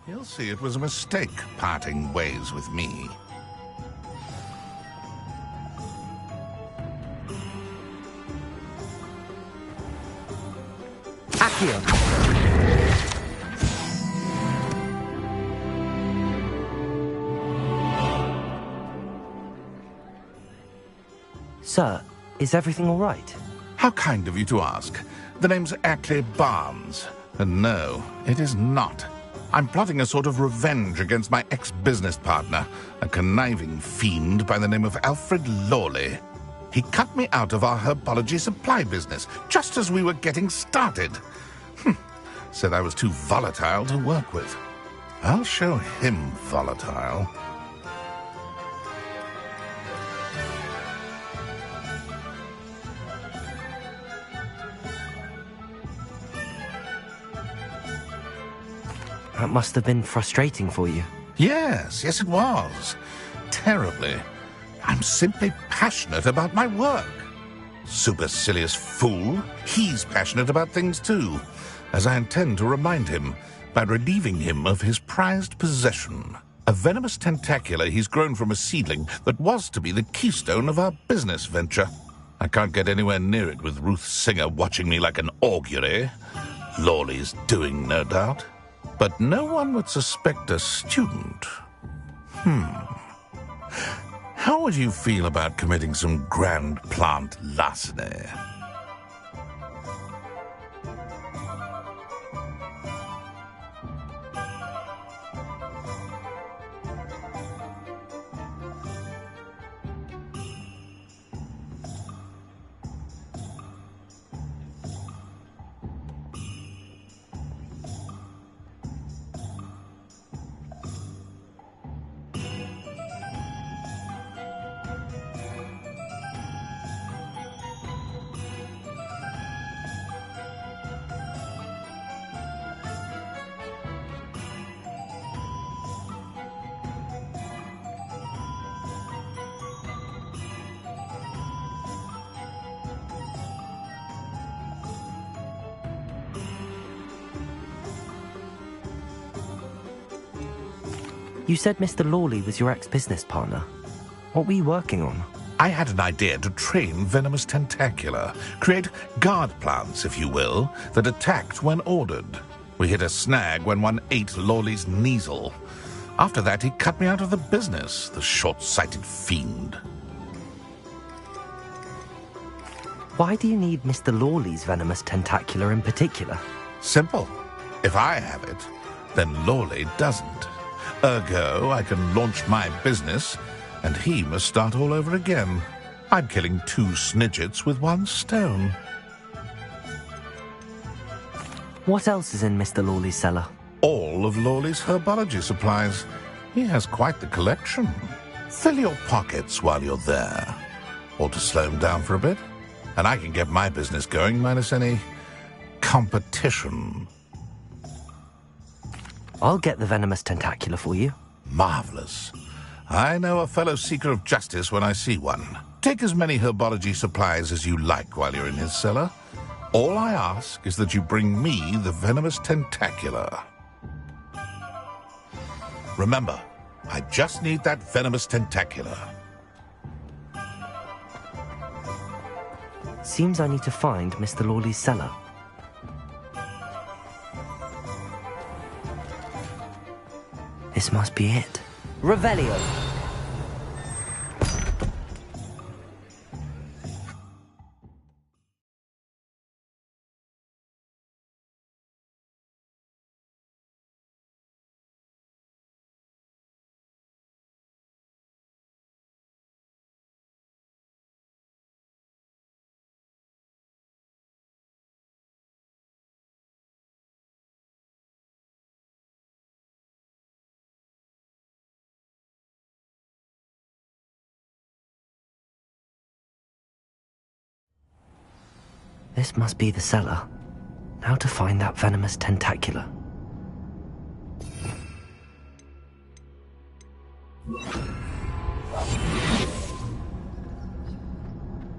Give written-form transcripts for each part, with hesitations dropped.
He'll see it was a mistake parting ways with me. Accio! Sir, is everything all right? How kind of you to ask. The name's Ackley Barnes. And no, it is not. I'm plotting a sort of revenge against my ex-business partner, a conniving fiend by the name of Alfred Lawley. He cut me out of our herbology supply business, just as we were getting started. Said I was too volatile to work with. I'll show him volatile. That must have been frustrating for you. Yes, it was. Terribly. I'm simply passionate about my work. Supercilious fool. He's passionate about things too, as I intend to remind him by relieving him of his prized possession. A venomous tentacula he's grown from a seedling that was to be the keystone of our business venture. I can't get anywhere near it with Ruth Singer watching me like an augury. Lawley's doing, no doubt. But no one would suspect a student. How would you feel about committing some grand plant larceny? You said Mr. Lawley was your ex-business partner. What were you working on? I had an idea to train venomous tentacula, create guard plants, if you will, that attacked when ordered. We hit a snag when one ate Lawley's Kneasel. After that, he cut me out of the business, the short-sighted fiend. Why do you need Mr. Lawley's venomous tentacula in particular? Simple. If I have it, then Lawley doesn't. Ergo, I can launch my business, and he must start all over again. I'm killing 2 snidgets with 1 stone. What else is in Mr. Lawley's cellar? All of Lawley's herbology supplies. He has quite the collection. Fill your pockets while you're there. Or to slow him down for a bit, and I can get my business going minus any competition. I'll get the venomous tentacula for you. Marvelous. I know a fellow seeker of justice when I see one. Take as many herbology supplies as you like while you're in his cellar. All I ask is that you bring me the venomous tentacula. Remember, I just need that venomous tentacula. Seems I need to find Mr. Lawley's cellar. This must be it. Revelio! This must be the cellar. Now to find that venomous tentacula.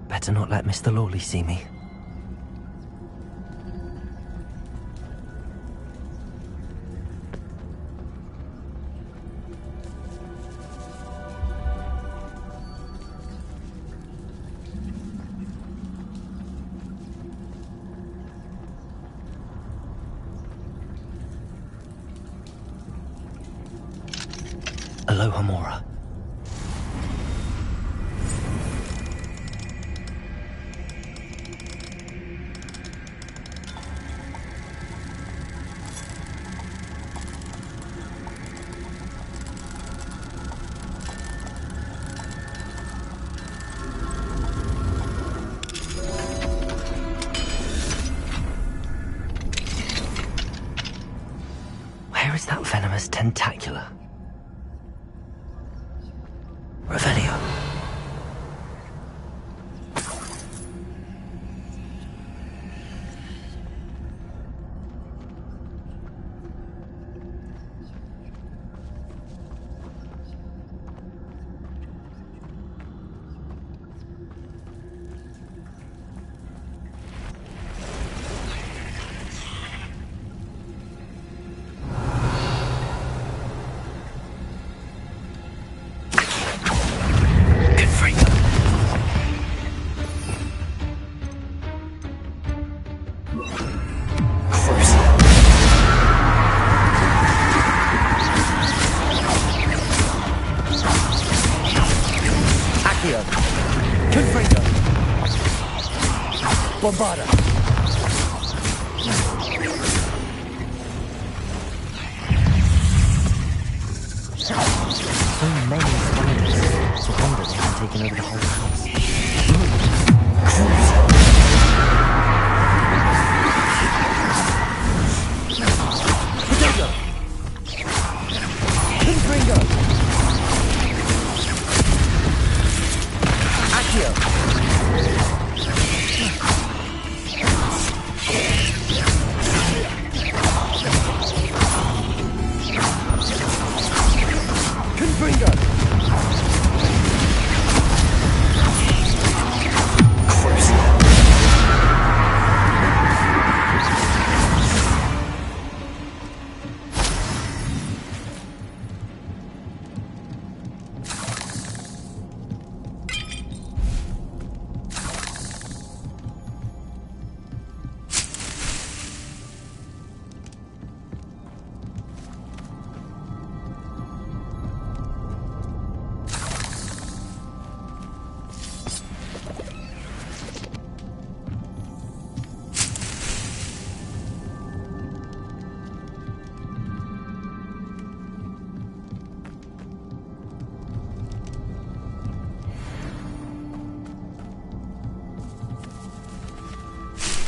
Better not let Mr. Lawley see me. Aloha Mora. Where is that venomous tentacula? Revelio. Bombarda! So many spiders. It's a wonder they haven't taken over the whole house. Potato! Confringo! Accio!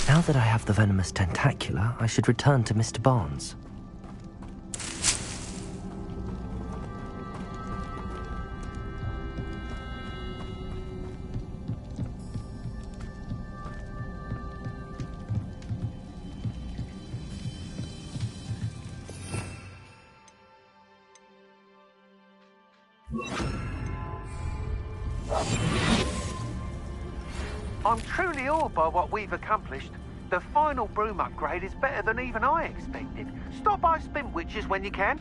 Now that I have the venomous tentacula, I should return to Mr. Barnes. I'm truly awed by what we've accomplished. The final broom upgrade is better than even I expected. Stop by Spin Witches when you can.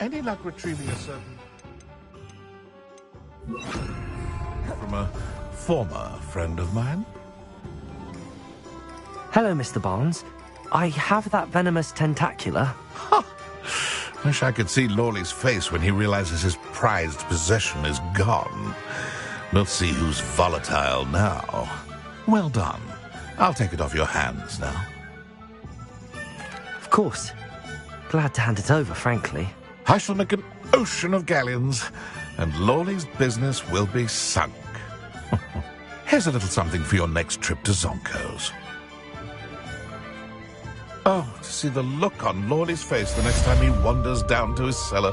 Any luck retrieving a certain... from a former friend of mine? Hello, Mr. Barnes. I have that venomous tentacula. Ha! Wish I could see Lawley's face when he realizes his prized possession is gone. We'll see who's volatile now. Well done. I'll take it off your hands now. Of course. Glad to hand it over, frankly. I shall make an ocean of galleons, and Lawley's business will be sunk. Here's a little something for your next trip to Zonko's. Oh, to see the look on Lawley's face the next time he wanders down to his cellar.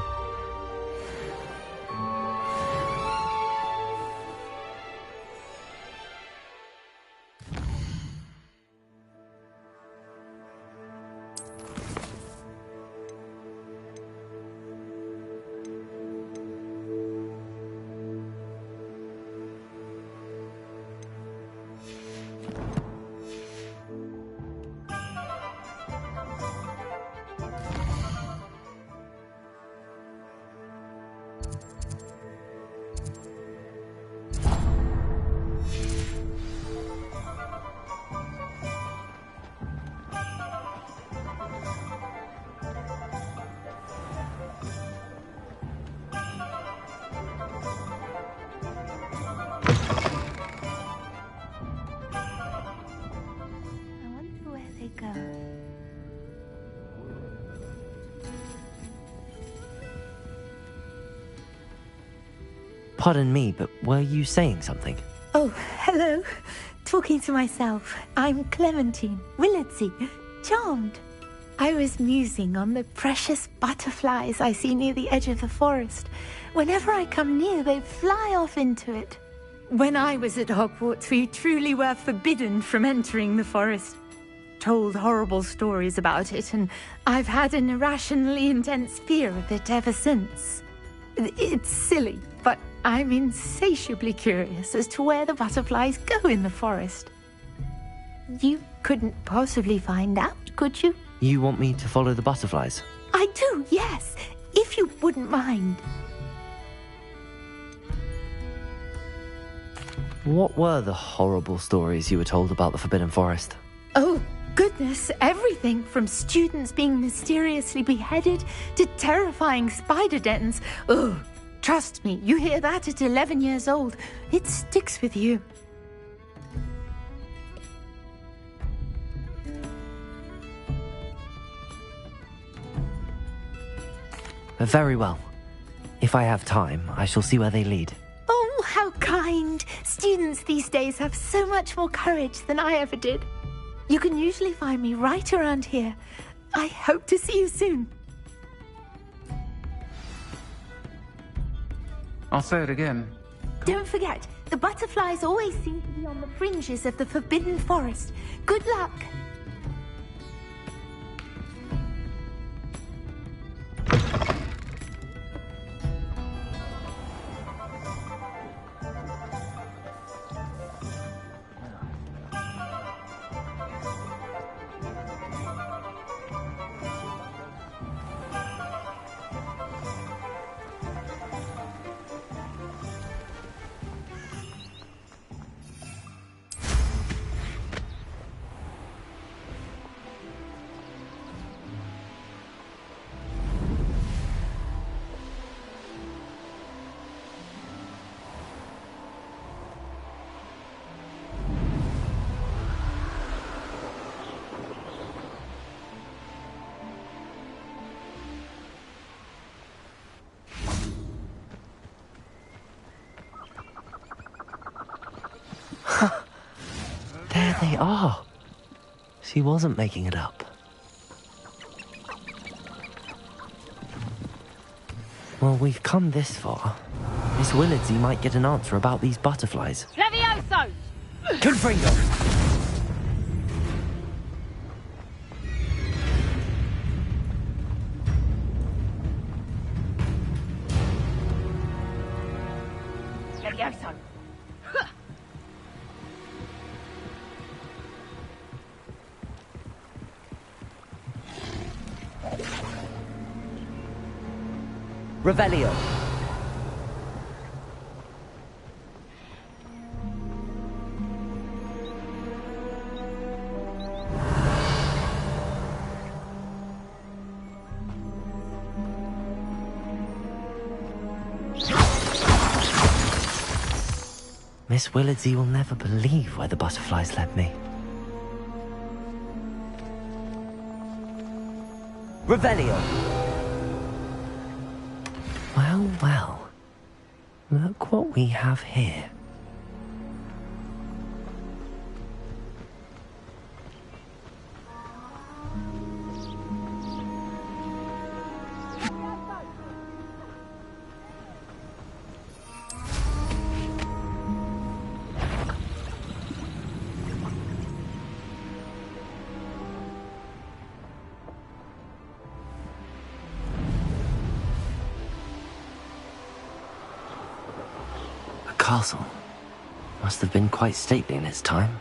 Pardon me, but were you saying something? Oh, hello. Talking to myself. I'm Clementine, Willardsey, charmed. I was musing on the precious butterflies I see near the edge of the forest. Whenever I come near, they fly off into it. When I was at Hogwarts, we truly were forbidden from entering the forest. Told horrible stories about it, and I've had an irrationally intense fear of it ever since. It's silly, but I'm insatiably curious as to where the butterflies go in the forest. You couldn't possibly find out, could you? You want me to follow the butterflies? I do, yes, if you wouldn't mind. What were the horrible stories you were told about the Forbidden Forest? Oh, goodness, everything from students being mysteriously beheaded to terrifying spider dens. Ugh. Trust me, you hear that at 11 years old, it sticks with you. Very well. If I have time, I shall see where they lead. Oh, how kind. Students these days have so much more courage than I ever did. You can usually find me right around here. I hope to see you soon. I'll say it again. Don't forget, the butterflies always seem to be on the fringes of the Forbidden Forest. Good luck. There they are. She wasn't making it up. Well, we've come this far. Miss Willardsey might get an answer about these butterflies. Levioso! Confringo! Levioso! Revelio. Miss Willardsey will never believe where the butterflies led me. Revelio! Well, well. Look what we have here. Castle must have been quite stately in its time.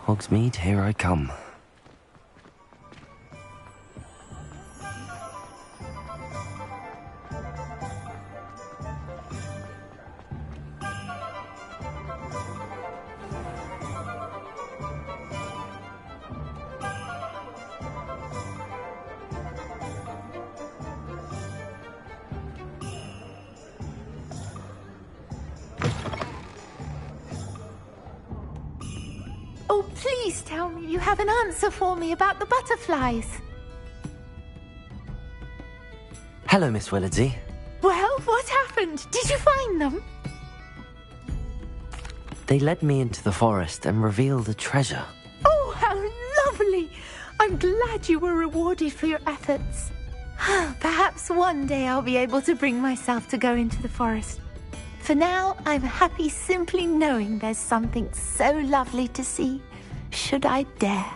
Hogsmeade, here I come. Oh, please tell me you have an answer for me about the butterflies. Hello, Miss Willardsey. Well, what happened? Did you find them? They led me into the forest and revealed a treasure. Oh, how lovely! I'm glad you were rewarded for your efforts. Perhaps one day I'll be able to bring myself to go into the forest. For now, I'm happy simply knowing there's something so lovely to see, should I dare.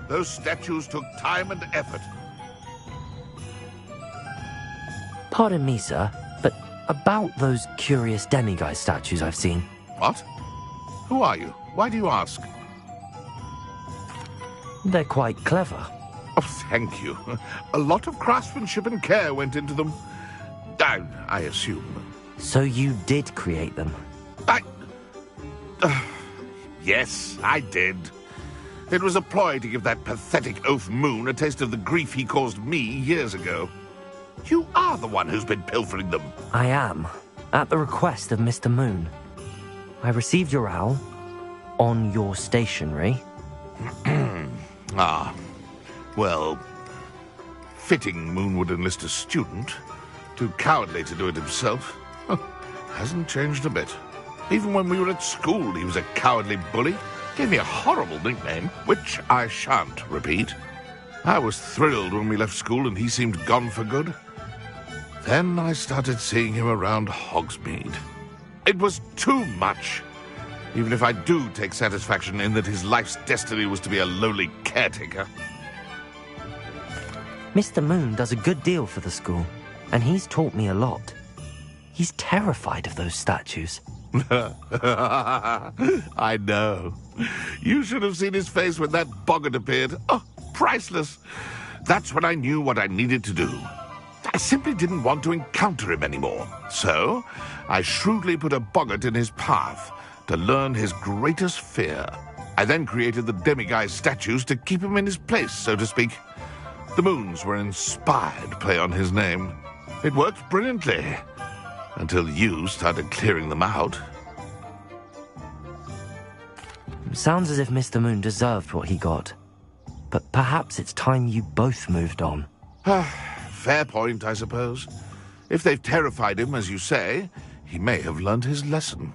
Those statues took time and effort. Pardon me, sir, but about those curious demiguise statues I've seen. What? Who are you? Why do you ask? They're quite clever. Oh, thank you. A lot of craftsmanship and care went into them. I assume. So you did create them? Yes, I did. It was a ploy to give that pathetic oaf Moon a taste of the grief he caused me years ago. You are the one who's been pilfering them. I am, at the request of Mr. Moon. I received your owl on your stationery. Well, fitting Moon would enlist a student. Too cowardly to do it himself. Hasn't changed a bit. Even when we were at school, he was a cowardly bully. Gave me a horrible nickname, which I shan't repeat. I was thrilled when we left school and he seemed gone for good. Then I started seeing him around Hogsmeade. It was too much. Even if I do take satisfaction in that his life's destiny was to be a lowly caretaker. Mr. Moon does a good deal for the school, and he's taught me a lot. He's terrified of those statues. I know. You should have seen his face when that boggart appeared. Oh, priceless. That's when I knew what I needed to do. I simply didn't want to encounter him anymore. So, I shrewdly put a boggart in his path to learn his greatest fear. I then created the demiguise statues to keep him in his place, so to speak. The moons were an inspired play on his name. It worked brilliantly. Until you started clearing them out. Sounds as if Mr. Moon deserved what he got. But perhaps it's time you both moved on. Fair point, I suppose. If they've terrified him, as you say, he may have learned his lesson.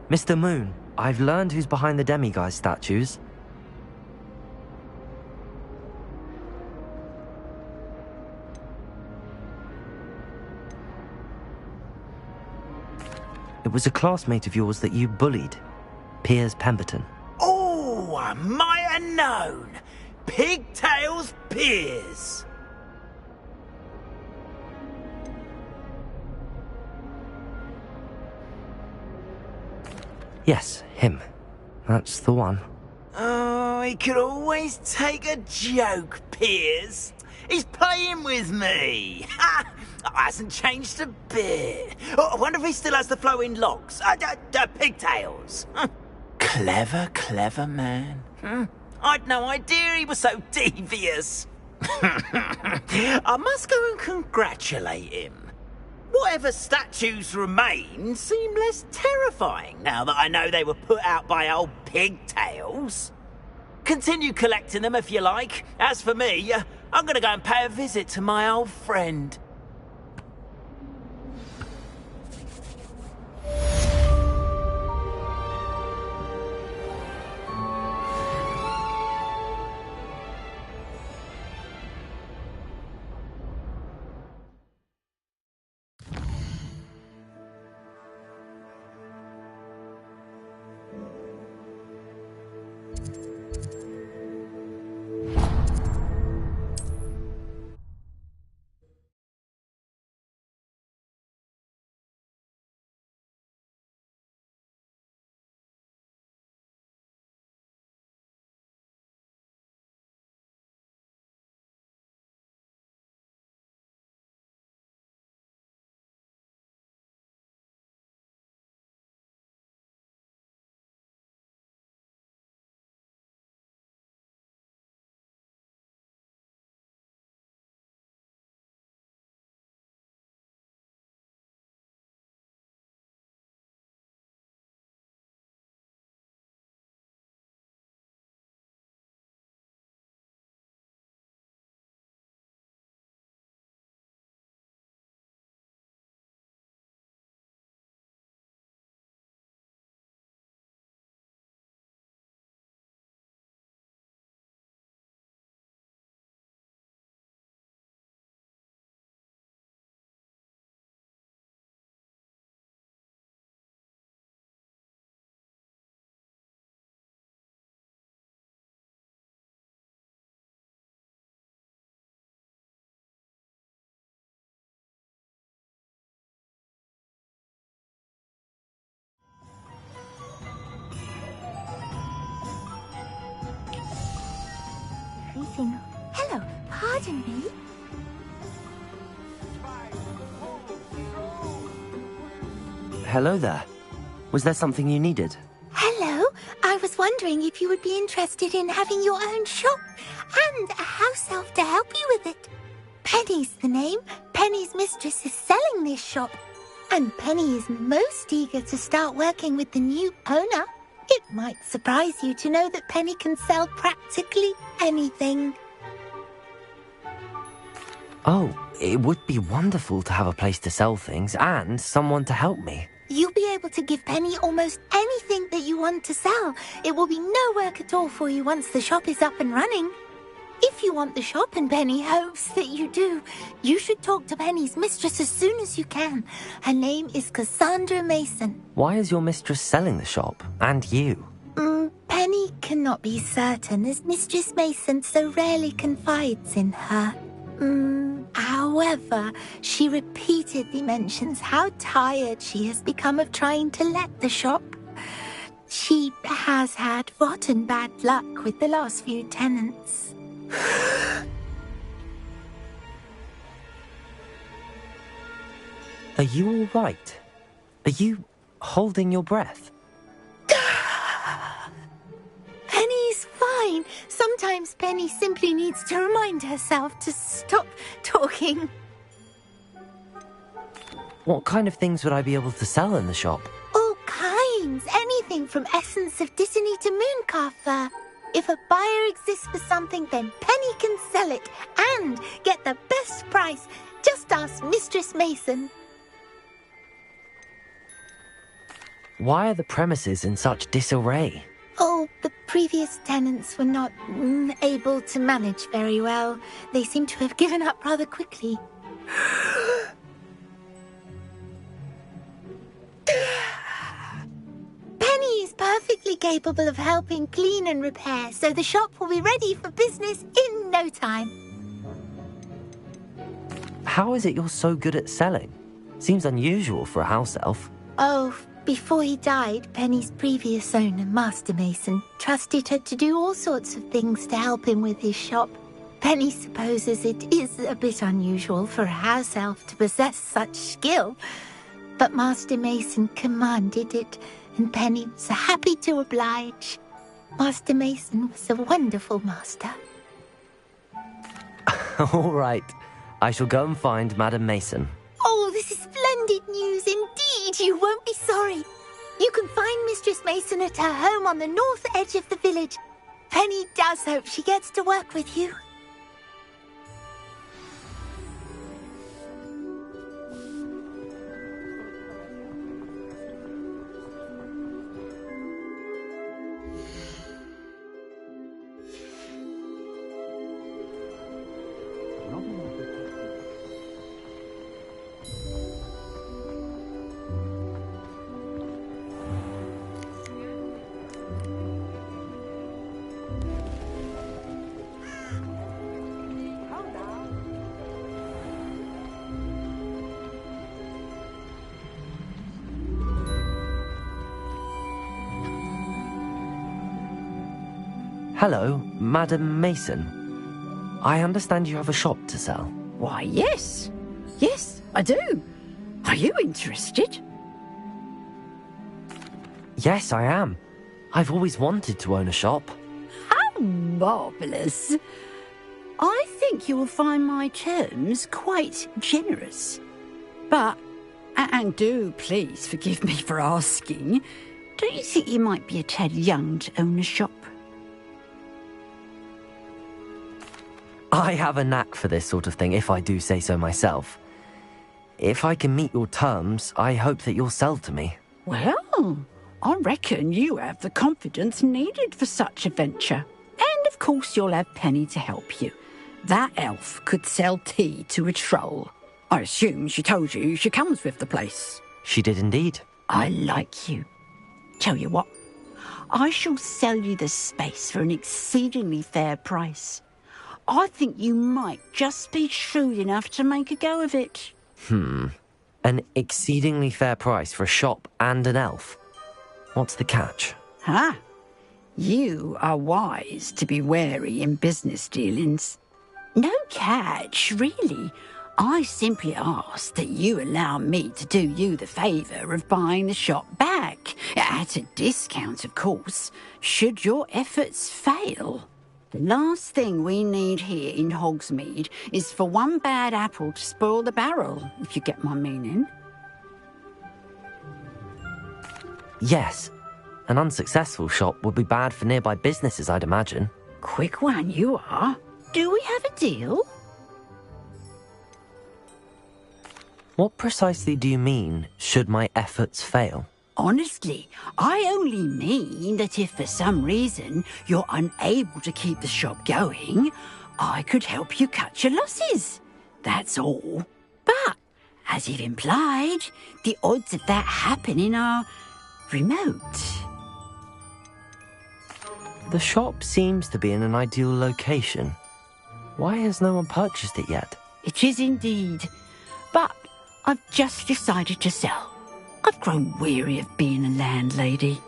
Mr. Moon, I've learned who's behind the demiguise statues. It was a classmate of yours that you bullied, Piers Pemberton. Oh, I might have known. Pigtails Piers. Yes, him. That's the one. Oh, he could always take a joke, Piers. He's playing with me. Ha! Hasn't changed a bit. Oh, I wonder if he still has the flowing locks. Pigtails. Clever, clever man. I'd no idea he was so devious. I must go and congratulate him. Whatever statues remain seem less terrifying now that I know they were put out by old pigtails. Continue collecting them if you like. As for me, I'm going to go and pay a visit to my old friend. anything. Hello, pardon me. Hello there. Was there something you needed? Hello, I was wondering if you would be interested in having your own shop and a house elf to help you with it. Penny's the name. Penny's mistress is selling this shop, and Penny is most eager to start working with the new owner. It might surprise you to know that Penny can sell practically anything. Oh, it would be wonderful to have a place to sell things and someone to help me. You'll be able to give Penny almost anything that you want to sell. It will be no work at all for you once the shop is up and running. If you want the shop, and Penny hopes that you do, you should talk to Penny's mistress as soon as you can. Her name is Cassandra Mason. Why is your mistress selling the shop? And you? Penny cannot be certain, as Mistress Mason so rarely confides in her. However, she repeatedly mentions how tired she has become of trying to let the shop. She has had rotten bad luck with the last few tenants. Are you all right? Are you holding your breath? Penny's fine. Sometimes Penny simply needs to remind herself to stop talking. What kind of things would I be able to sell in the shop? All kinds. Anything from essence of Dittany to mooncar fur. If a buyer exists for something, then Penny can sell it and get the best price. Just ask Mistress Mason. Why are the premises in such disarray? Oh, the previous tenants were not able to manage very well. They seem to have given up rather quickly. Penny is perfectly capable of helping clean and repair, so the shop will be ready for business in no time. How is it you're so good at selling? Seems unusual for a house elf. Oh, before he died, Penny's previous owner, Master Mason, trusted her to do all sorts of things to help him with his shop. Penny supposes it is a bit unusual for a house elf to possess such skill, but Master Mason commanded it, and Penny was happy to oblige. Master Mason was a wonderful master. All right. I shall go and find Madam Mason. Oh, this is splendid news indeed. You won't be sorry. You can find Mistress Mason at her home on the north edge of the village. Penny does hope she gets to work with you. Hello, Madam Mason. I understand you have a shop to sell. Why, yes. Yes, I do. Are you interested? Yes, I am. I've always wanted to own a shop. How marvellous. I think you will find my terms quite generous. But, and do please forgive me for asking, don't you think you might be a tad young to own a shop? I have a knack for this sort of thing, if I do say so myself. If I can meet your terms, I hope that you'll sell to me. Well, I reckon you have the confidence needed for such a venture. And of course you'll have Penny to help you. That elf could sell tea to a troll. I assume she told you she comes with the place. She did indeed. I like you. Tell you what, I shall sell you the space for an exceedingly fair price. I think you might just be shrewd enough to make a go of it. An exceedingly fair price for a shop and an elf. What's the catch? You are wise to be wary in business dealings. No catch, really. I simply ask that you allow me to do you the favour of buying the shop back, at a discount, of course, should your efforts fail. The last thing we need here in Hogsmeade is for one bad apple to spoil the barrel, if you get my meaning. Yes, an unsuccessful shop would be bad for nearby businesses, I'd imagine. Quick one you are. Do we have a deal? What precisely do you mean, should my efforts fail? Honestly, I only mean that if for some reason you're unable to keep the shop going, I could help you cut your losses. That's all. But, as you've implied, the odds of that happening are remote. The shop seems to be in an ideal location. Why has no one purchased it yet? It is indeed. But I've just decided to sell. I've grown weary of being a landlady.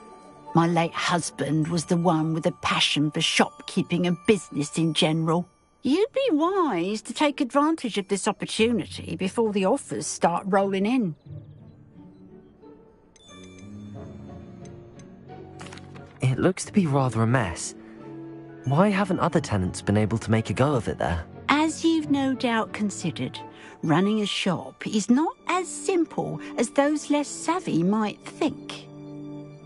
My late husband was the one with a passion for shopkeeping and business in general. You'd be wise to take advantage of this opportunity before the offers start rolling in. It looks to be rather a mess. Why haven't other tenants been able to make a go of it there? As you've no doubt considered, running a shop is not as simple as those less savvy might think.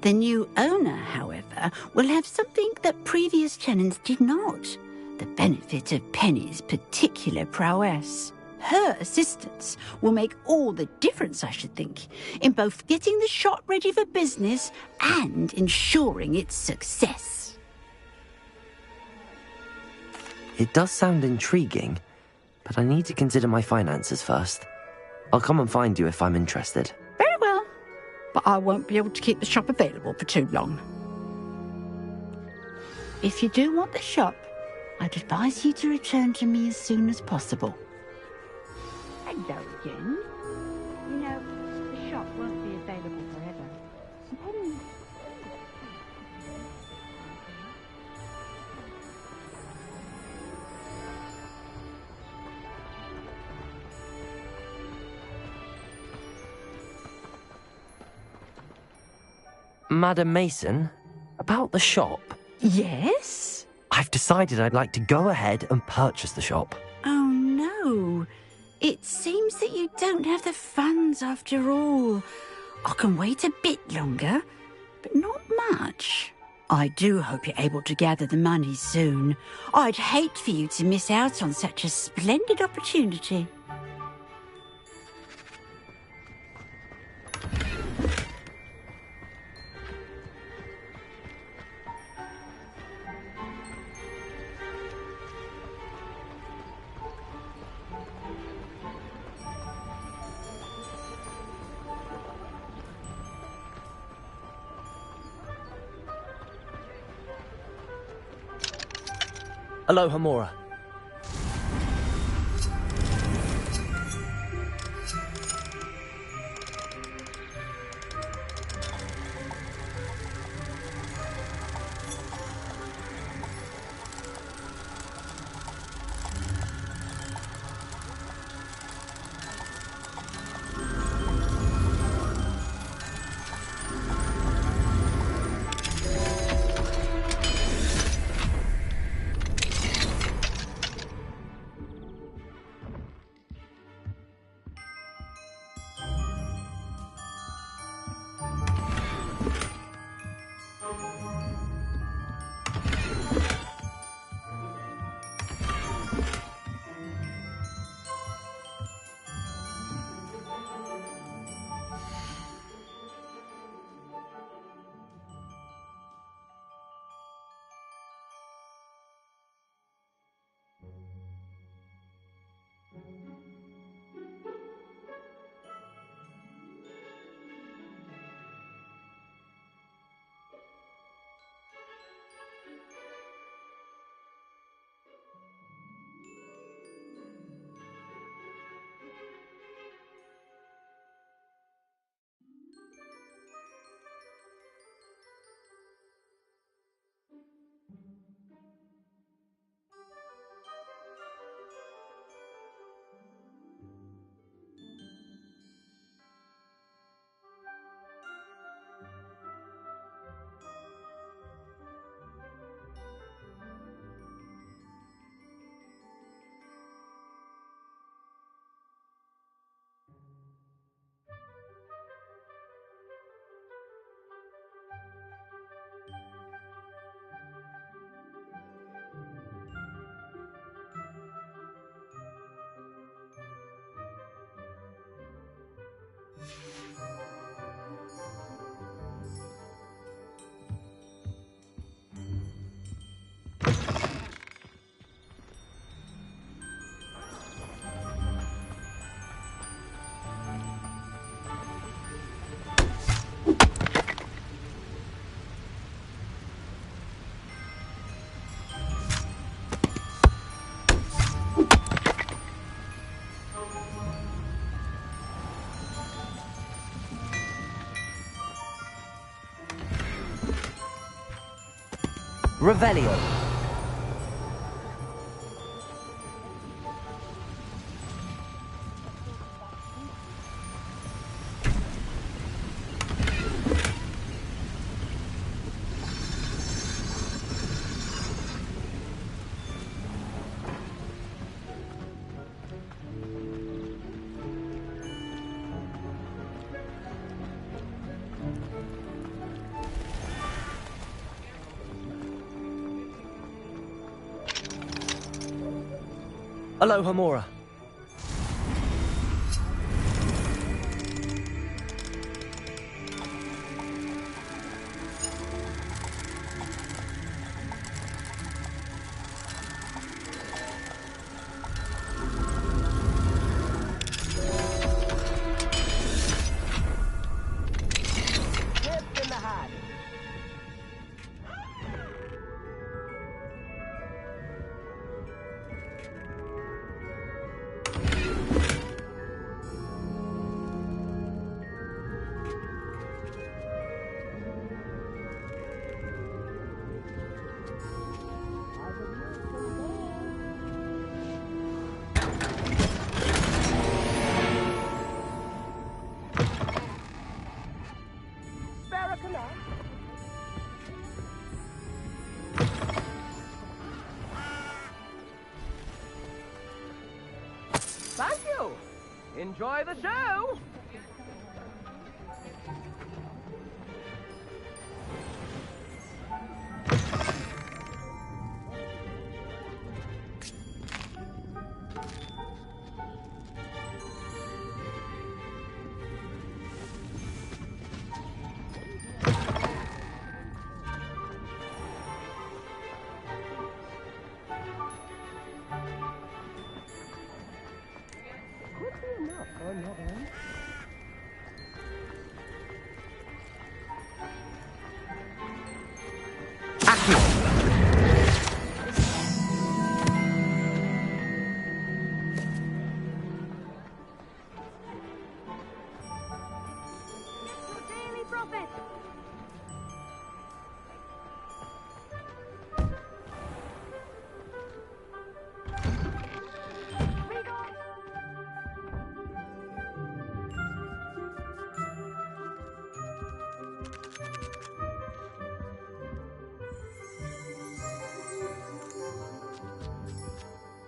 The new owner, however, will have something that previous tenants did not, the benefit of Penny's particular prowess. Her assistance will make all the difference, I should think, in both getting the shop ready for business and ensuring its success. It does sound intriguing, but I need to consider my finances first. I'll come and find you if I'm interested. Very well, but I won't be able to keep the shop available for too long. If you do want the shop, I'd advise you to return to me as soon as possible. Hello again. You know, the shop won't be available forever. Madam Mason, about the shop. Yes? I've decided I'd like to go ahead and purchase the shop. Oh, no. It seems that you don't have the funds after all. I can wait a bit longer, but not much. I do hope you're able to gather the money soon. I'd hate for you to miss out on such a splendid opportunity. Aloha, Mora. Revelio. Aloha Mora. Thank you. Enjoy the show.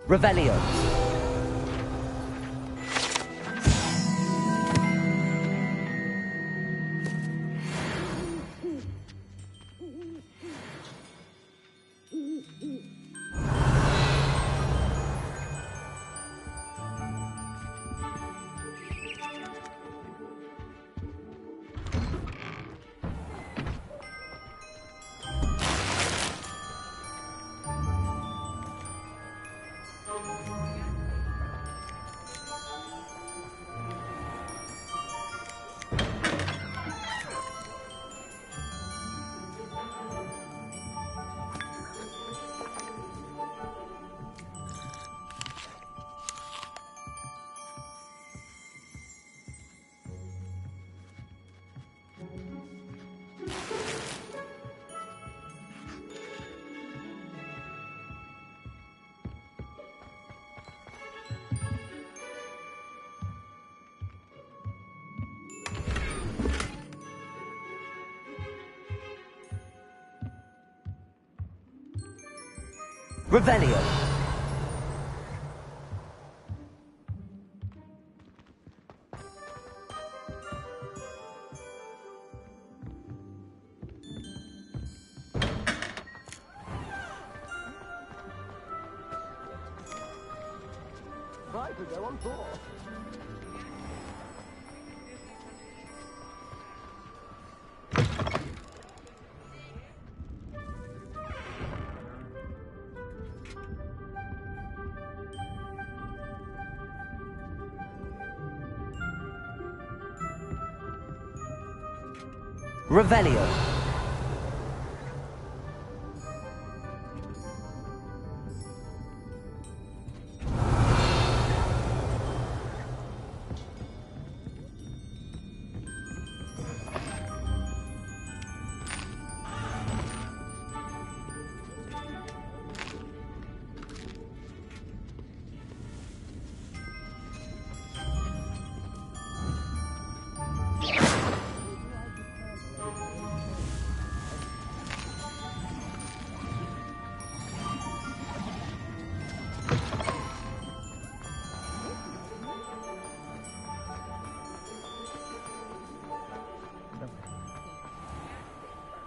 Revelio. Revelio. Try to go on tour. Revelio.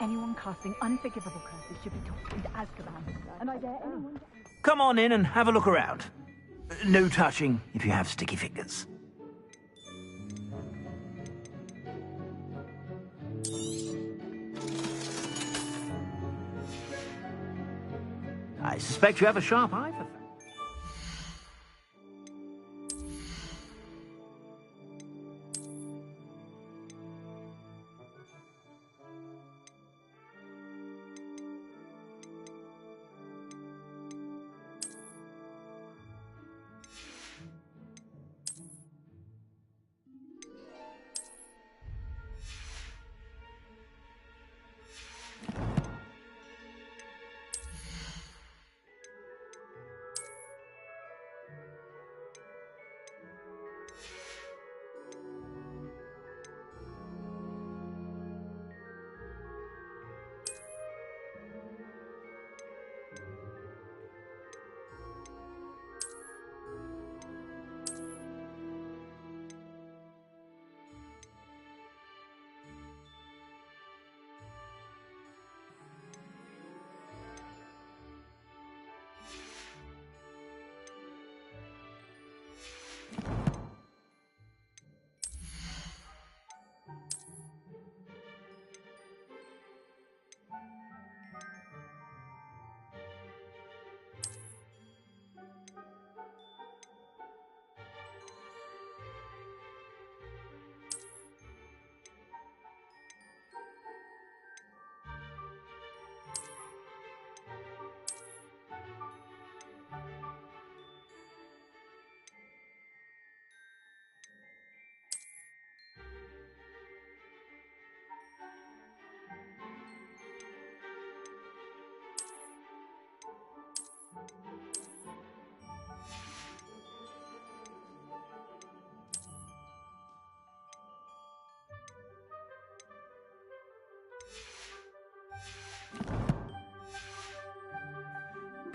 Anyone casting unforgivable curses should be tossed into Azkaban. And I dare anyone to... Come on in and have a look around. No touching if you have sticky fingers. I suspect you have a sharp eye for that.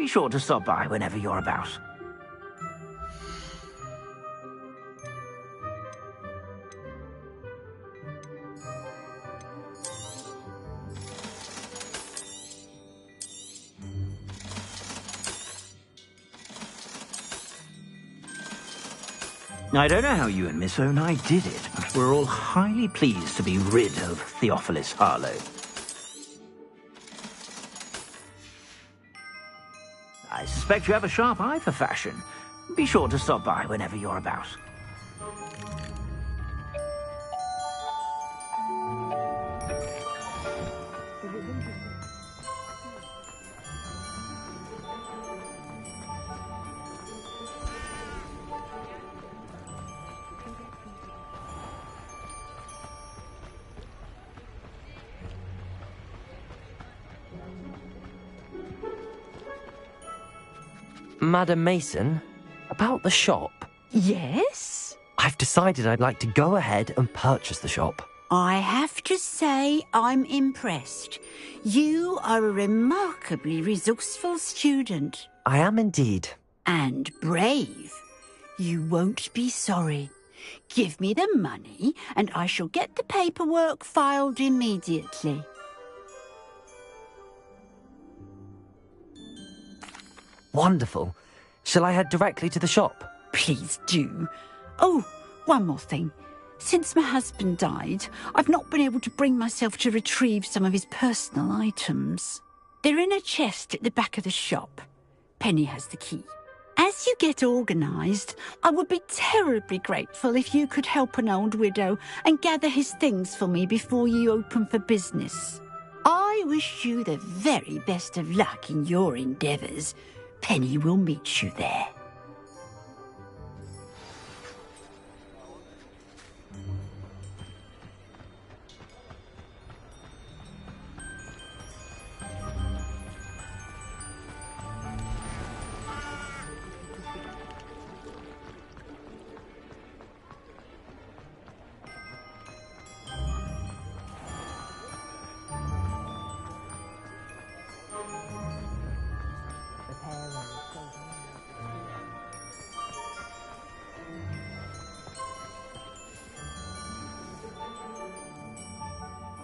Be sure to stop by whenever you're about. I don't know how you and Miss Onai did it, but we're all highly pleased to be rid of Theophilus Harlow. I suspect you have a sharp eye for fashion. Be sure to stop by whenever you're about. Madam Mason, about the shop. Yes? I've decided I'd like to go ahead and purchase the shop. I have to say I'm impressed. You are a remarkably resourceful student. I am indeed. And brave. You won't be sorry. Give me the money and I shall get the paperwork filed immediately. Wonderful. Shall I head directly to the shop? Please do. Oh, one more thing. Since my husband died, I've not been able to bring myself to retrieve some of his personal items. They're in a chest at the back of the shop. Penny has the key. As you get organised, I would be terribly grateful if you could help an old widow and gather his things for me before you open for business. I wish you the very best of luck in your endeavours. Penny will meet you there.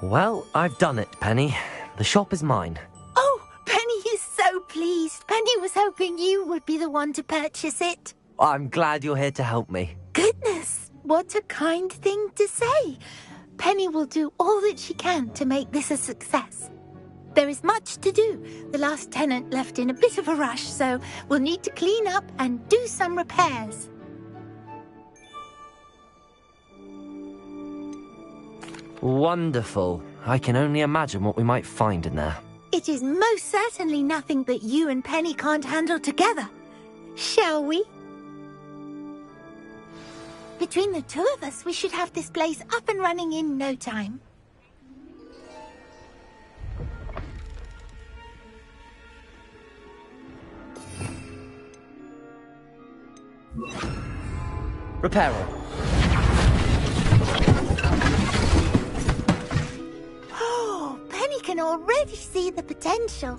Well, I've done it, Penny. The shop is mine. Oh, Penny is so pleased. Penny was hoping you would be the one to purchase it. I'm glad you're here to help me. Goodness, what a kind thing to say. Penny will do all that she can to make this a success. There is much to do. The last tenant left in a bit of a rush, so we'll need to clean up and do some repairs. Wonderful. I can only imagine what we might find in there. It is most certainly nothing that you and Penny can't handle together. Shall we? Between the two of us, we should have this place up and running in no time. Repairer. Oh, Penny can already see the potential.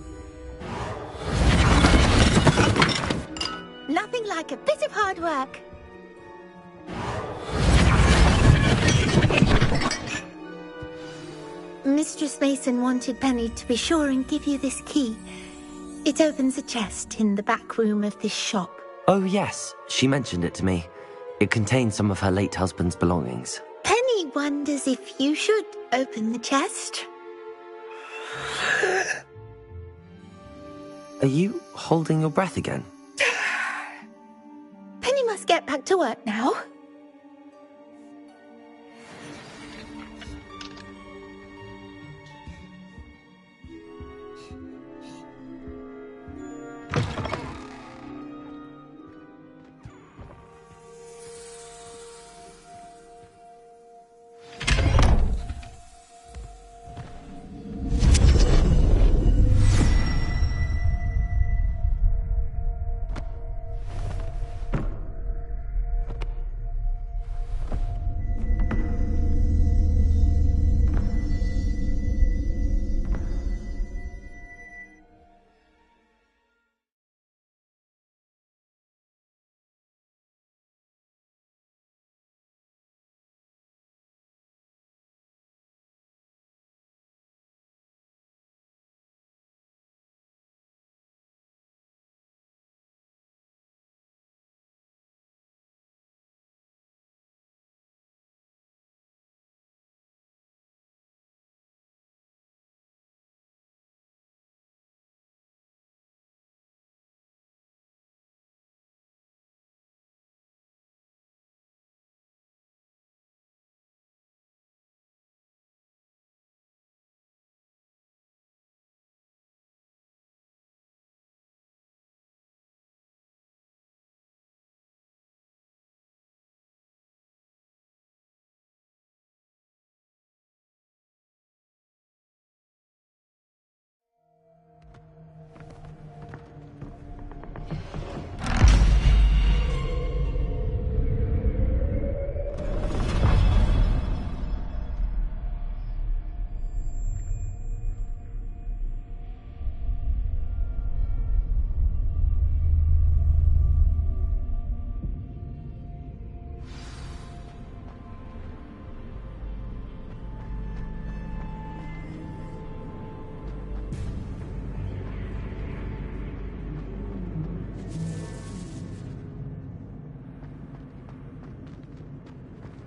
Nothing like a bit of hard work. Mistress Mason wanted Penny to be sure and give you this key. It opens a chest in the back room of this shop. Oh, yes. She mentioned it to me. It contains some of her late husband's belongings. Penny wonders if you should open the chest. Are you holding your breath again? Penny must get back to work now.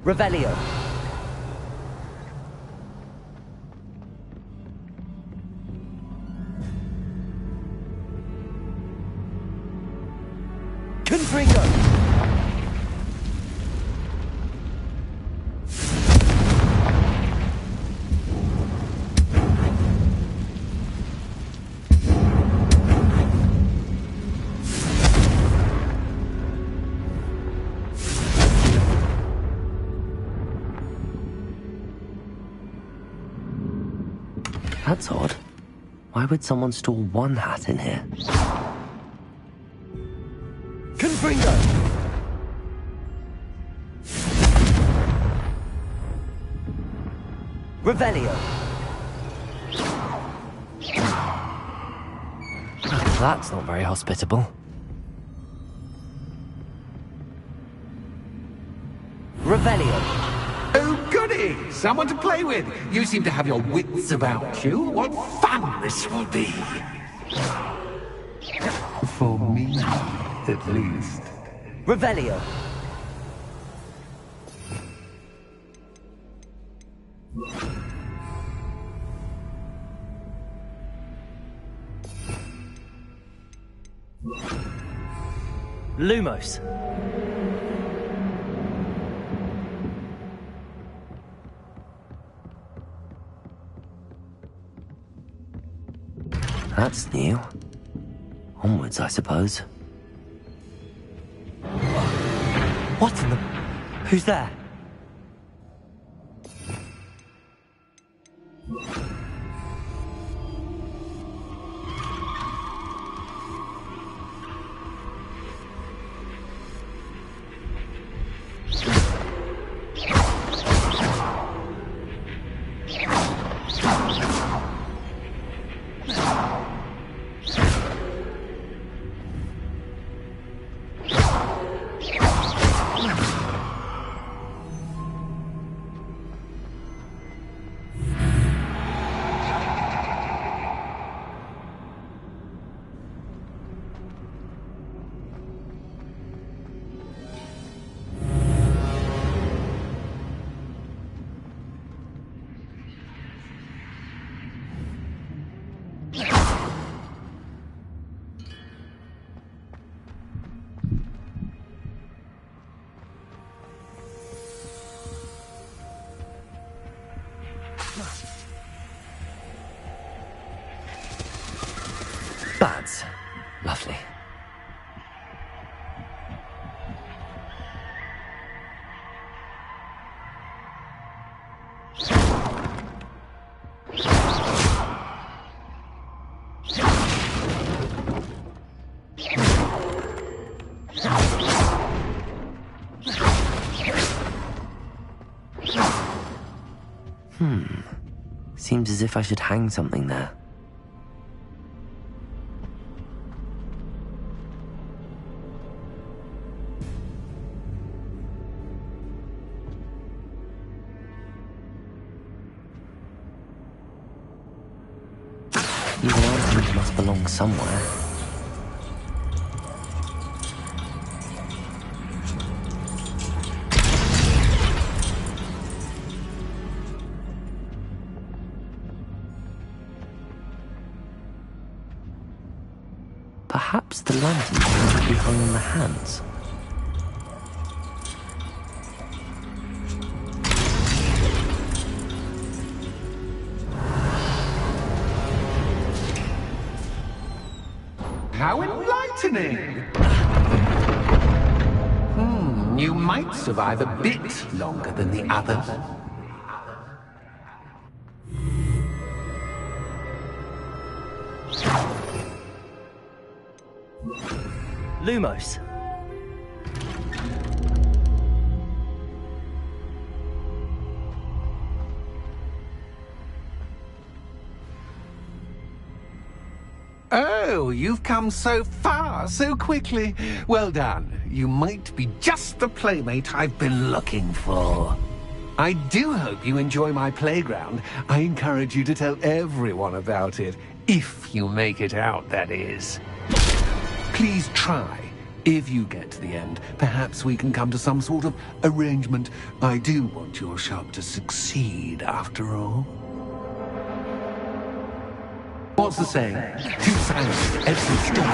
Revelio. Confringo. That's odd. Why would someone store one hat in here? Confringo! Revelio! That's not very hospitable. Revelio! Oh, good goody! Someone to play with. You seem to have your wits about you. What fun this will be. For me, at least. Revelio. Lumos. That's new. Onwards, I suppose. What in the... Who's there? That's lovely. Seems as if I should hang something there. These items must belong somewhere. Perhaps the lantern can be hung in the hands. How enlightening! You might survive a bit longer than the others. Lumos. Oh, you've come so far, so quickly. Well done. You might be just the playmate I've been looking for. I do hope you enjoy my playground. I encourage you to tell everyone about it. If you make it out, that is. Please try. If you get to the end, perhaps we can come to some sort of arrangement. I do want your shop to succeed, after all. What's the saying? Two sides, every story.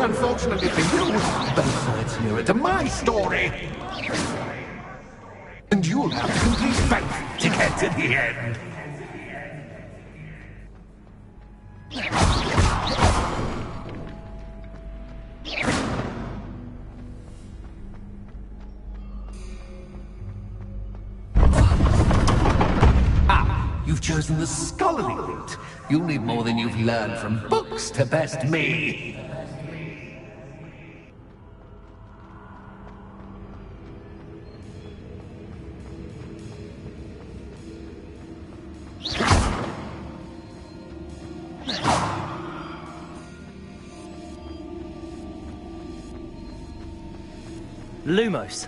Unfortunately for you, both sides mirror to my story. And you'll have to complete both to get to the end. You've chosen the scholarly route. You'll need more than you've learned from books to best me. Lumos.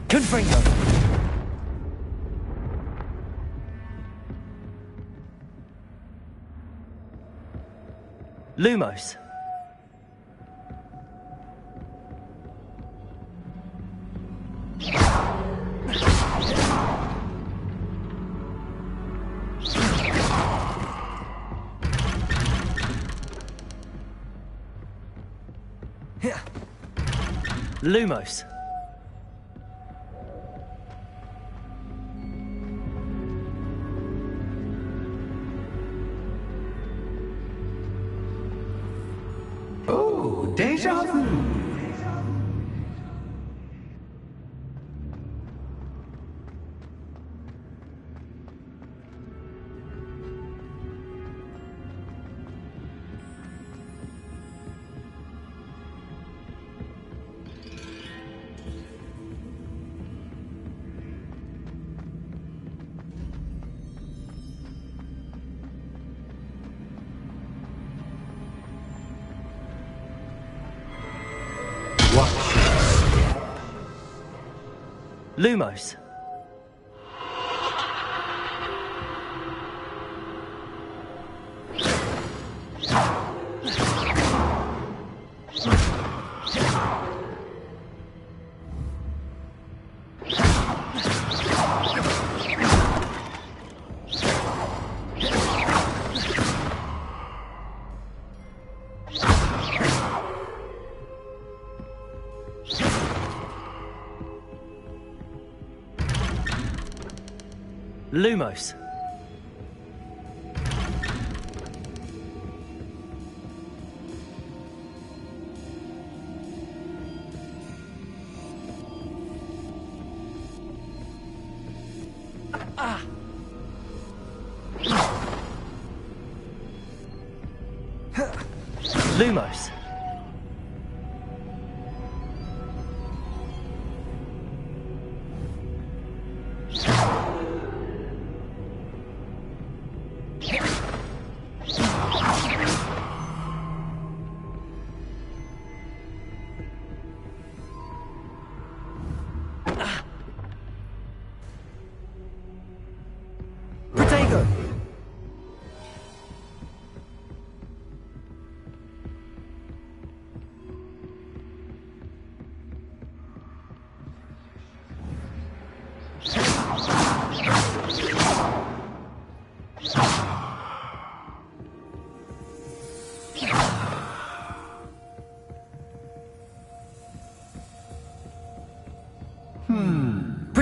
Confringo! Lumos. Lumos. Oh, déjà vu. Lumos. Lumos. Lumos.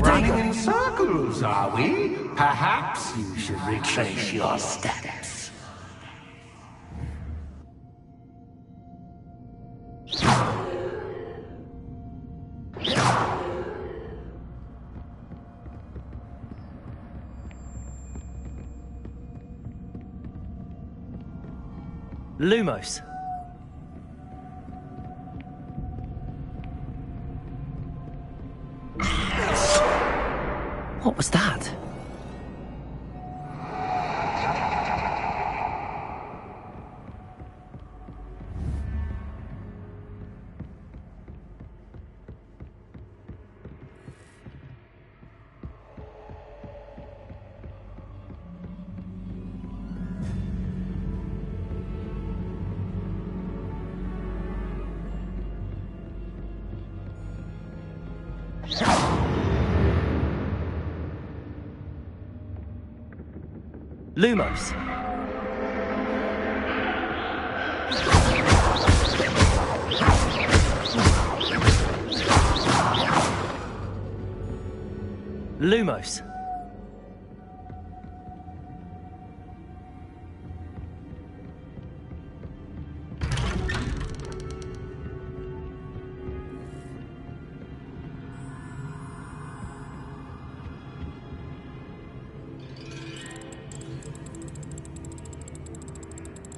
Running in circles, are we? Perhaps you should retrace your steps. Lumos. What was that? Lumos. Lumos.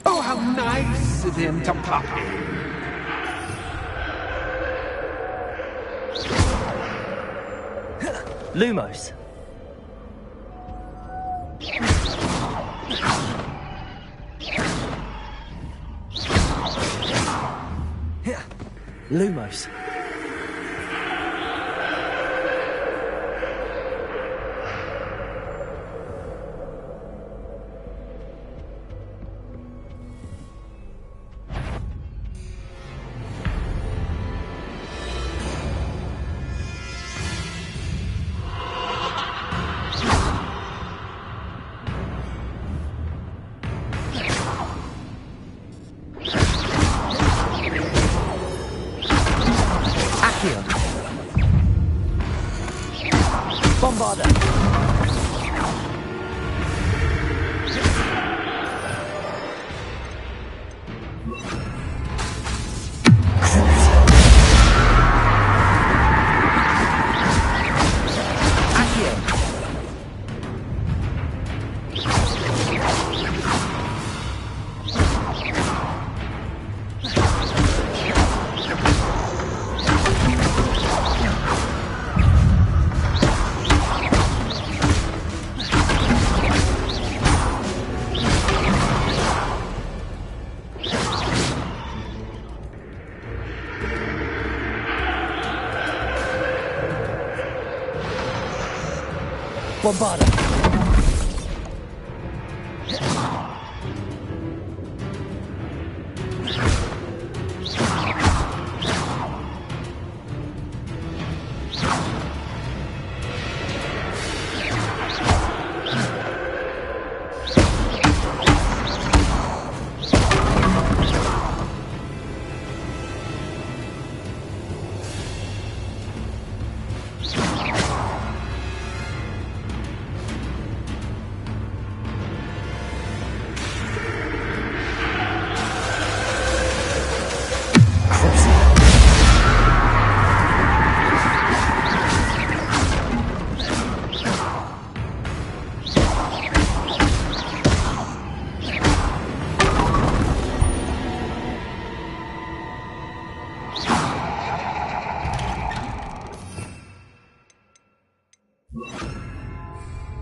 Oh, how nice of him to pop in. Lumos. Lumos. Bombarder! Bombarder!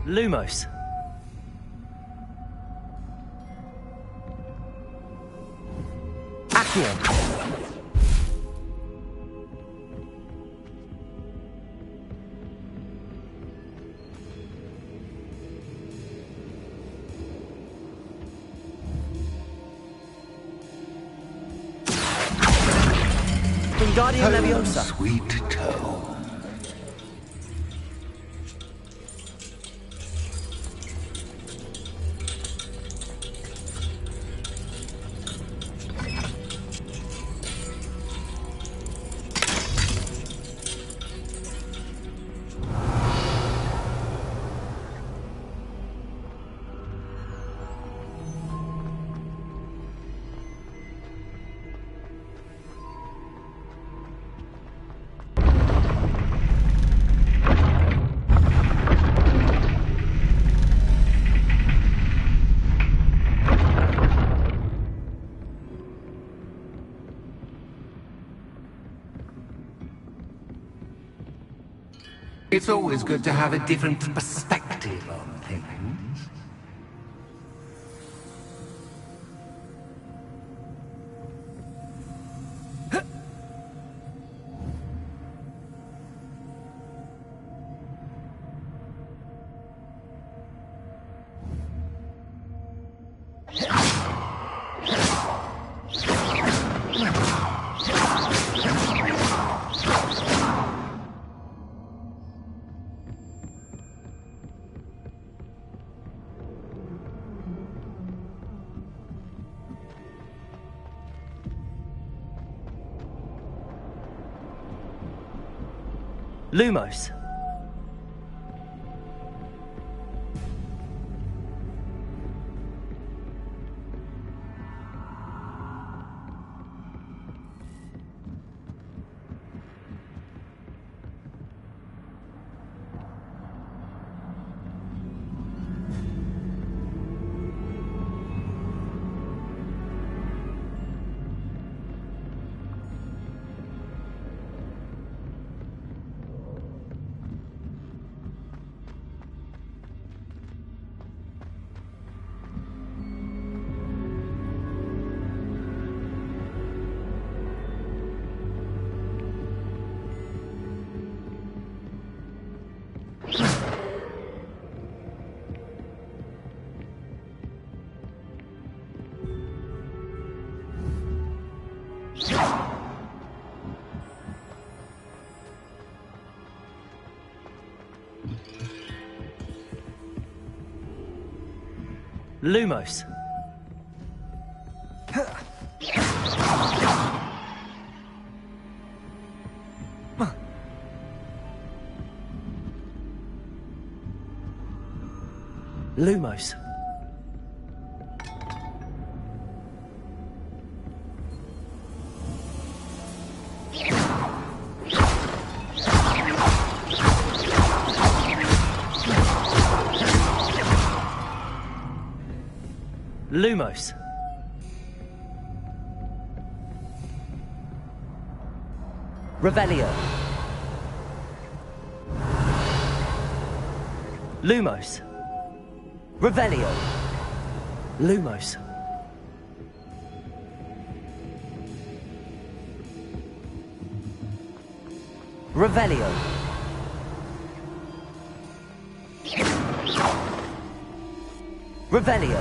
Lumos. Accio. Wingardium Leviosa. Sweet toe. It's always good to have a different perspective on things. Lumos. Lumos. Lumos. Lumos. Revelio. Lumos. Revelio. Lumos. Revelio. Revelio.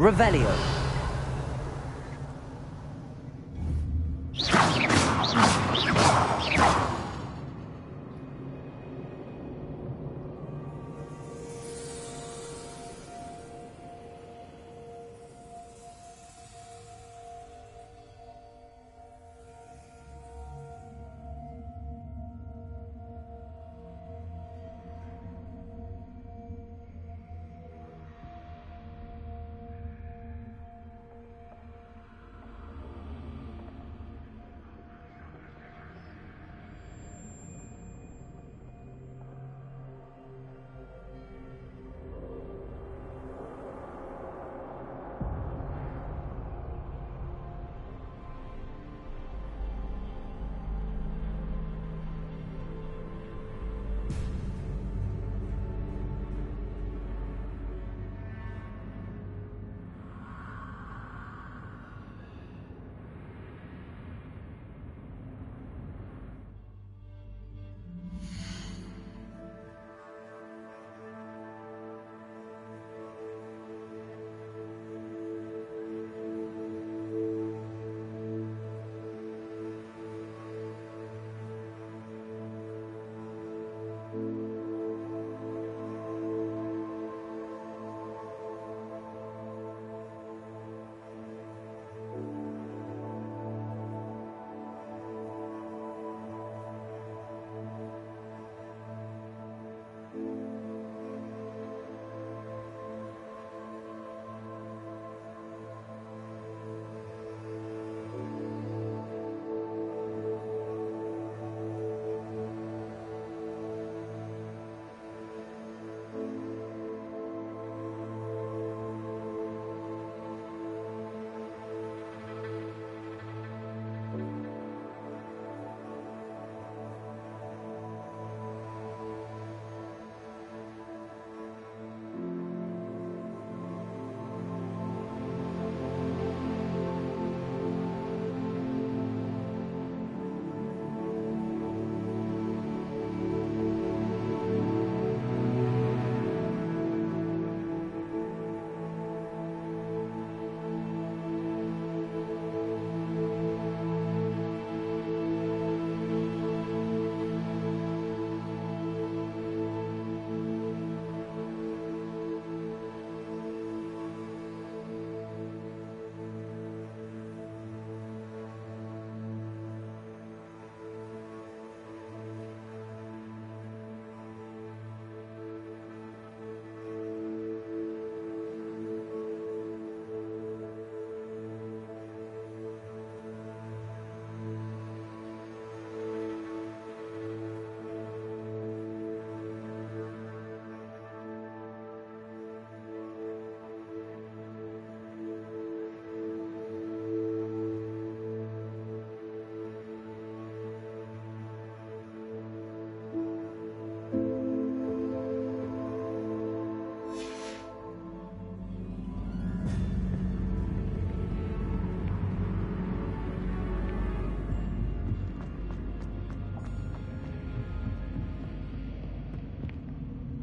Revelio.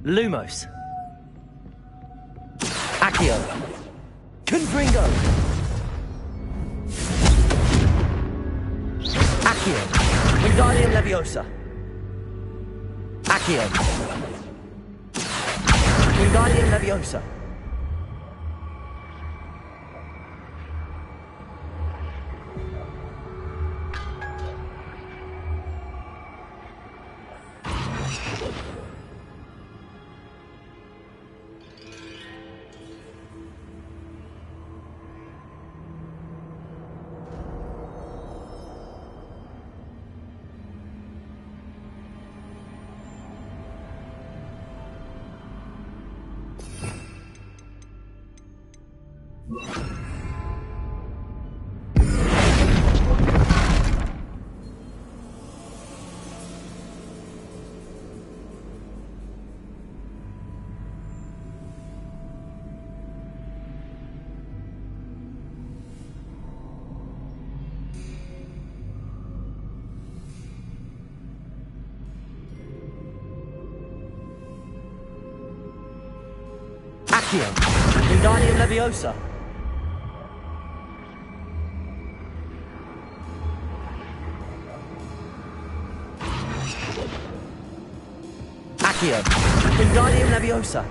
Lumos. Accio. Confringo. Accio. Wingardium Leviosa. Accio. Wingardium Leviosa. Accio. Wingardium Leviosa. Accio. Wingardium Leviosa.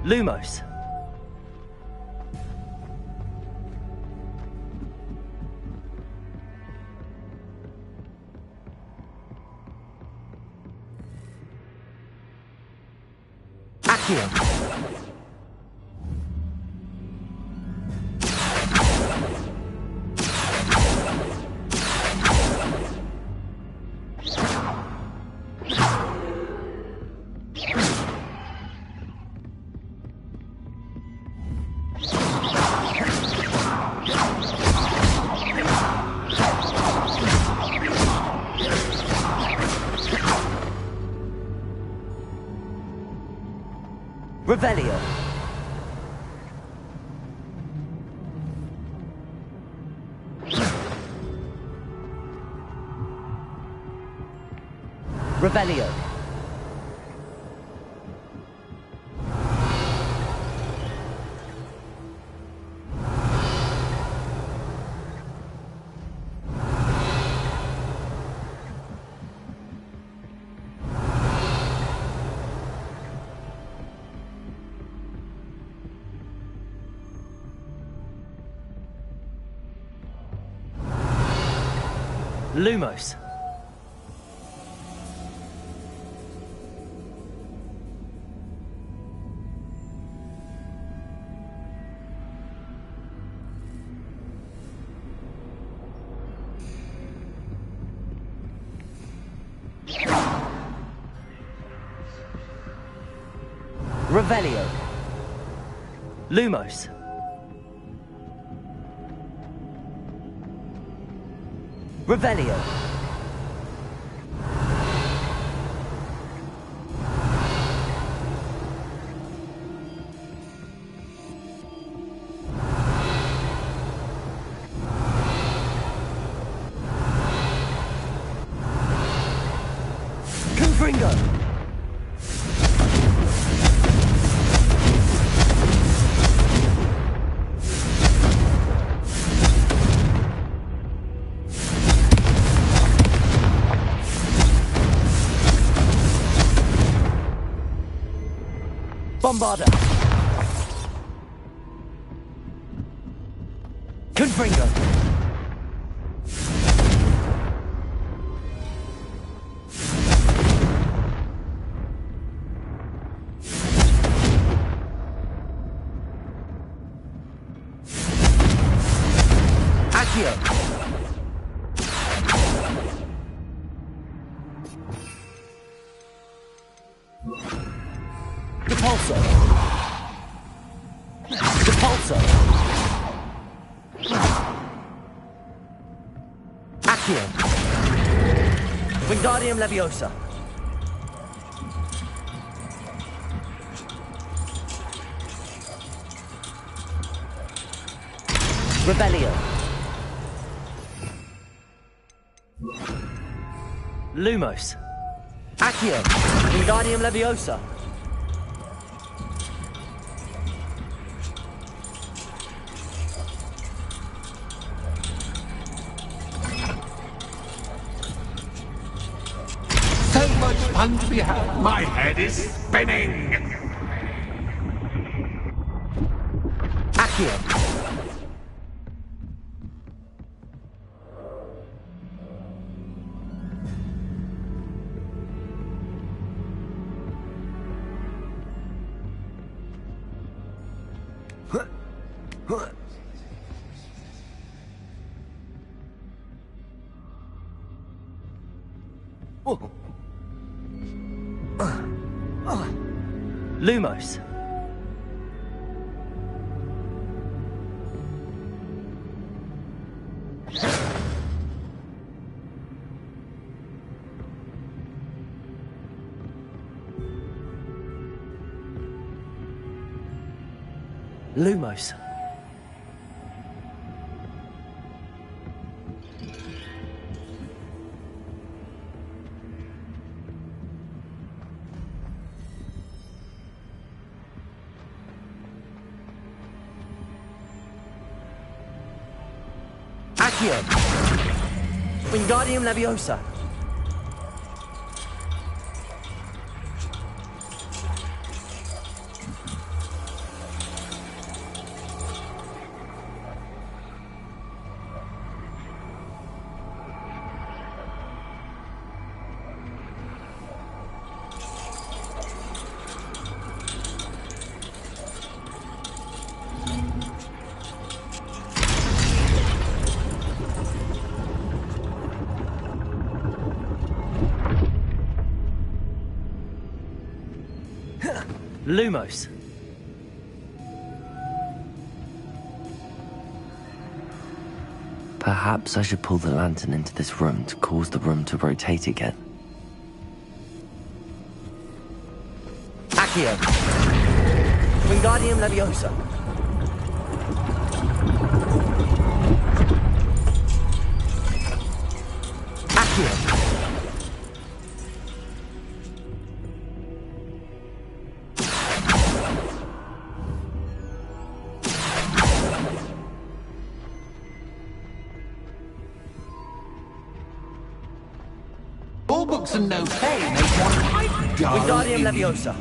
Lumos. Accio. Revelio. Revelio. Lumos. Revelio. Lumos. Revelio. Confringo. Bombarda. Confringo. Accio. Depulso. Depulso. Accio. Wingardium Leviosa. Rebellion. Lumos. Accio. Wingardium Leviosa. So much fun to be had. My head is spinning. Accio. Lumos. Lumos. Accio. Wingardium Leviosa. Lumos. Perhaps I should pull the lantern into this room to cause the room to rotate again. Accio. Wingardium Leviosa. Accio. All books and no pay make one quite dull. Wingardium Leviosa.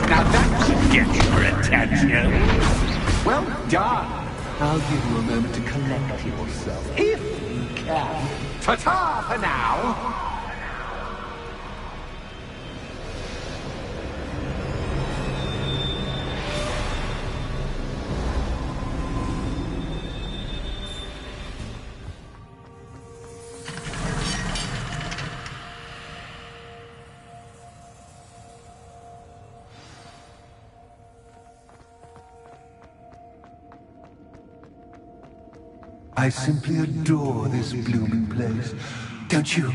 Now that should get your attention. Well done. I'll give you a moment to collect yourself, if you can. Ta-ta for now. I simply adore this blooming place, don't you?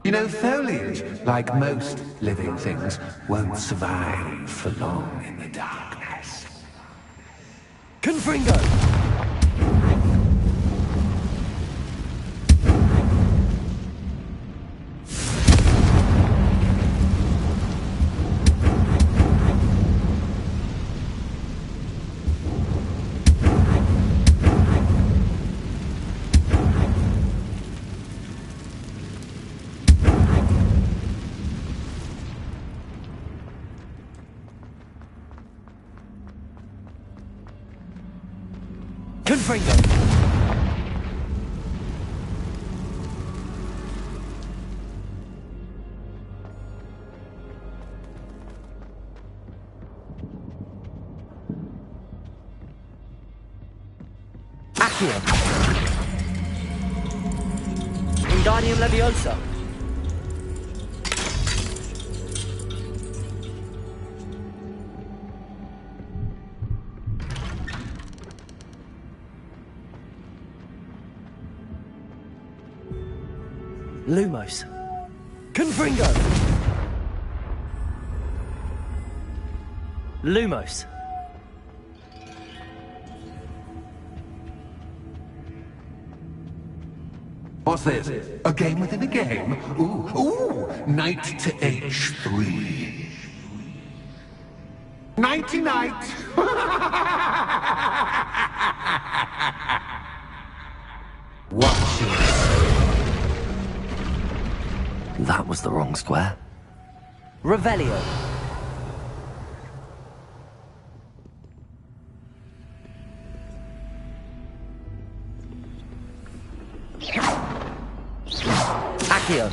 You know, foliage, like most living things, won't survive for long in the darkness. Confringo! Confringo! Accio! Wingardium Leviosa! Lumos. Confringo! Lumos. What's this? A game within a game? Ooh, knight to h3. Nighty-night! Watch this. That was the wrong square. Revelio. Accio.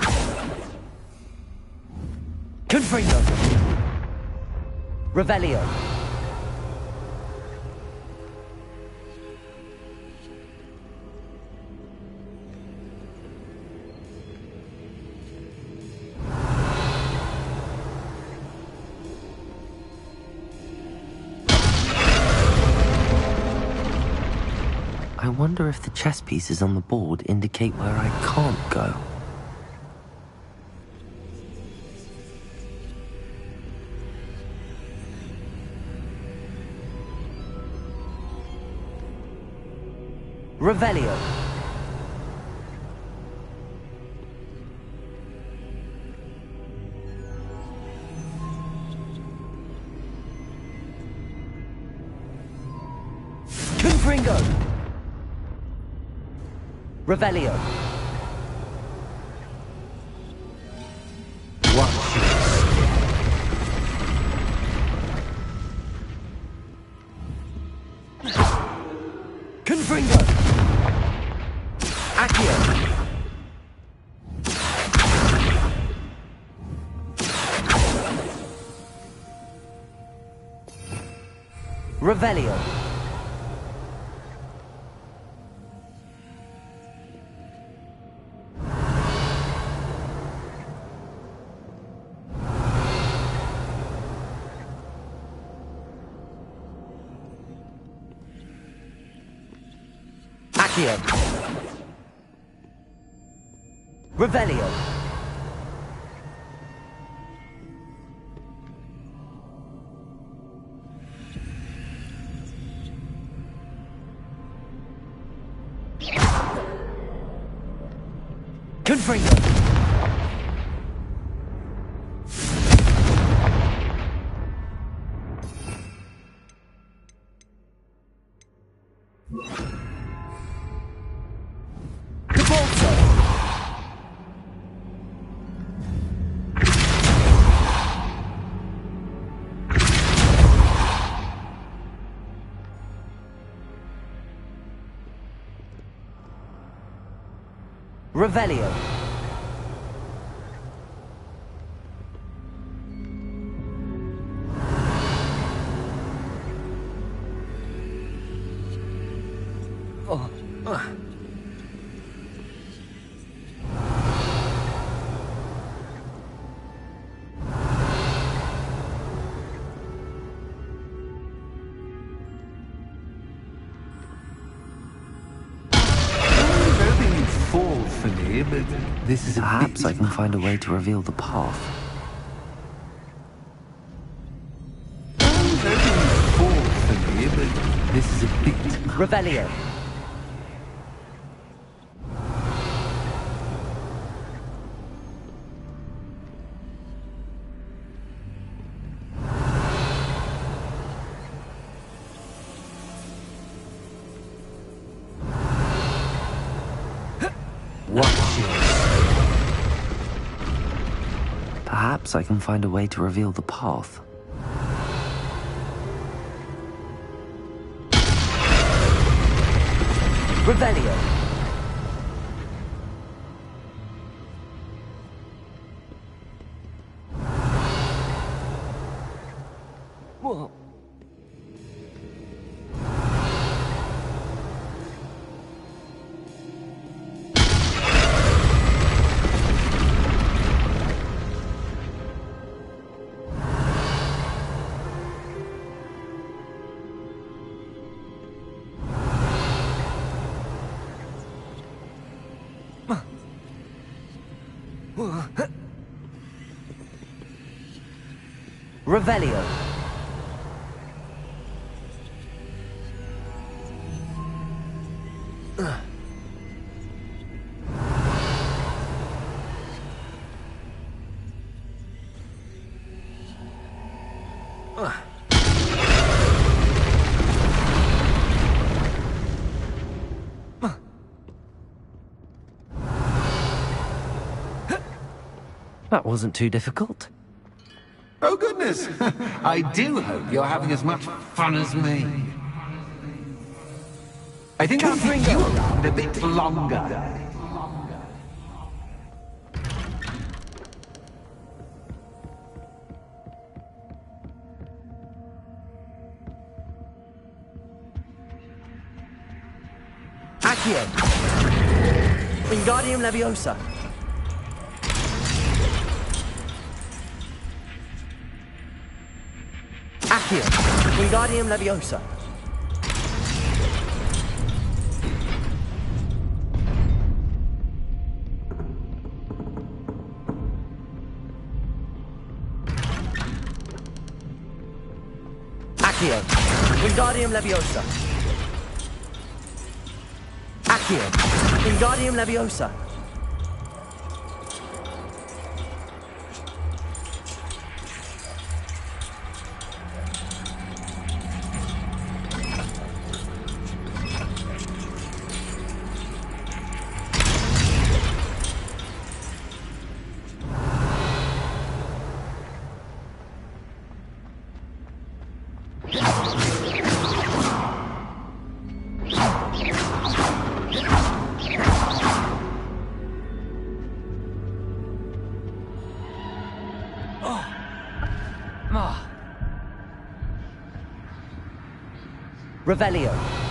Confringo. Revelio. I wonder if the chess pieces on the board indicate where I can't go. Revelio. Confringo. Revelio. Watch this. Confringo. Accio. Revelio. Accio. Revelio. Confringo! Revelio. But this is Perhaps I can find a way to reveal the path. for me, but this is a bit... Revelio. Perhaps I can find a way to reveal the path. Revelio. Whoa. Revelio. That wasn't too difficult. Oh, goodness! I do hope you're having as much fun as me. I think I'll bring you around a bit longer. Accio! Wingardium Leviosa! Accio! Wingardium Leviosa! Accio! Wingardium Leviosa! Accio! Wingardium Leviosa! Revelio.